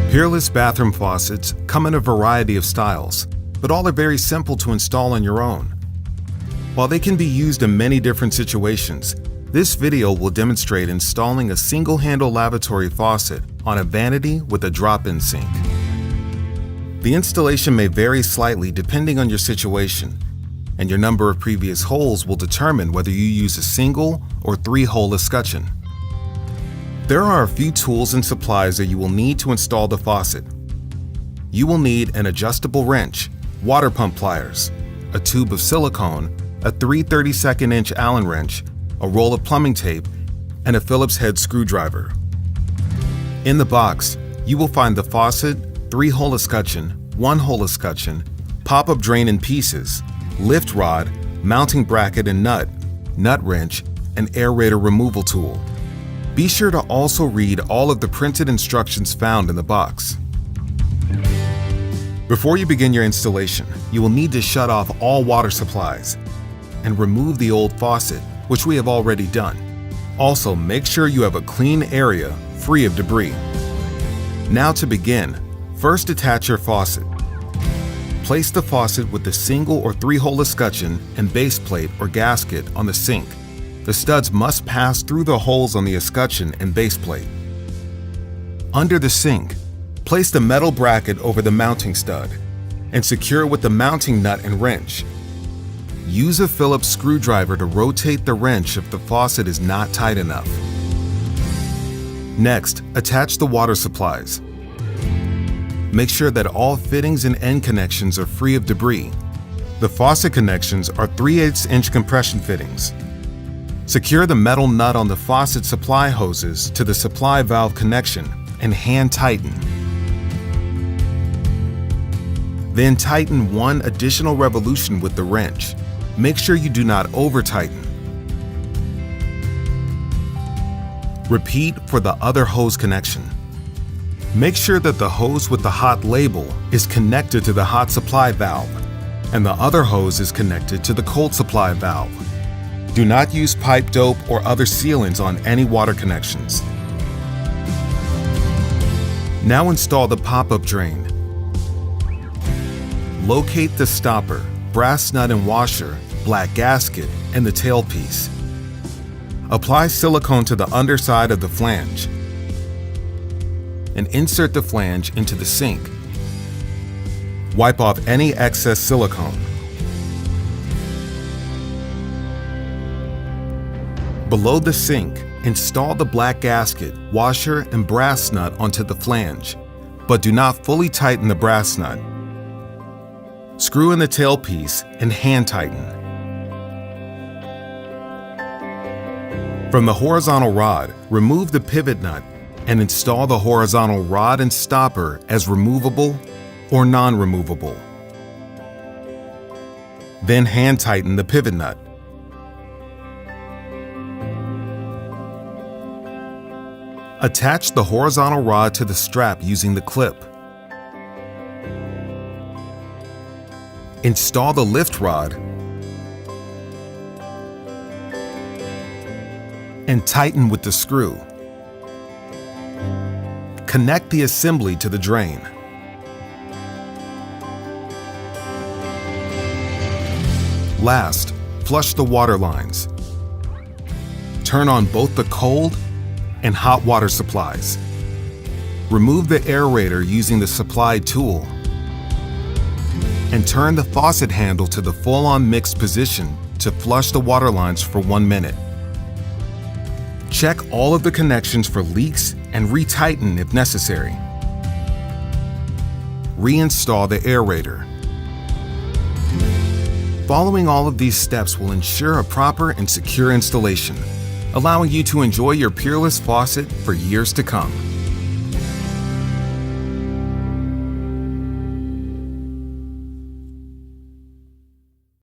Peerless bathroom faucets come in a variety of styles, but all are very simple to install on your own. While they can be used in many different situations, this video will demonstrate installing a single-handle lavatory faucet on a vanity with a drop-in sink. The installation may vary slightly depending on your situation, and your number of previous holes will determine whether you use a single or 3-hole escutcheon. There are a few tools and supplies that you will need to install the faucet. You will need an adjustable wrench, water pump pliers, a tube of silicone, a 3/32" Allen wrench, a roll of plumbing tape, and a Phillips head screwdriver. In the box, you will find the faucet, 3-hole escutcheon, 1-hole escutcheon, pop-up drain in pieces, lift rod, mounting bracket and nut wrench, and aerator removal tool. Be sure to also read all of the printed instructions found in the box. Before you begin your installation, you will need to shut off all water supplies and remove the old faucet, which we have already done. Also, make sure you have a clean area free of debris. Now to begin, first attach your faucet. Place the faucet with the single or 3-hole escutcheon and base plate or gasket on the sink. The studs must pass through the holes on the escutcheon and base plate. Under the sink, place the metal bracket over the mounting stud and secure it with the mounting nut and wrench. Use a Phillips screwdriver to rotate the wrench if the faucet is not tight enough. Next, attach the water supplies. Make sure that all fittings and end connections are free of debris. The faucet connections are 3/8" compression fittings. Secure the metal nut on the faucet supply hoses to the supply valve connection and hand tighten. Then tighten one additional revolution with the wrench. Make sure you do not over-tighten. Repeat for the other hose connection. Make sure that the hose with the hot label is connected to the hot supply valve, and the other hose is connected to the cold supply valve. Do not use pipe dope or other sealants on any water connections. Now install the pop-up drain. Locate the stopper, brass nut and washer, black gasket, and the tailpiece. Apply silicone to the underside of the flange and insert the flange into the sink. Wipe off any excess silicone. Below the sink, install the black gasket, washer, and brass nut onto the flange, but do not fully tighten the brass nut. Screw in the tailpiece and hand tighten. From the horizontal rod, remove the pivot nut and install the horizontal rod and stopper as removable or non-removable. Then hand tighten the pivot nut. Attach the horizontal rod to the strap using the clip. Install the lift rod and tighten with the screw. Connect the assembly to the drain. Last, flush the water lines. Turn on both the cold and hot water supplies. Remove the aerator using the supplied tool and turn the faucet handle to the full-on mixed position to flush the water lines for 1 minute. Check all of the connections for leaks and retighten if necessary. Reinstall the aerator. Following all of these steps will ensure a proper and secure installation, allowing you to enjoy your Peerless faucet for years to come.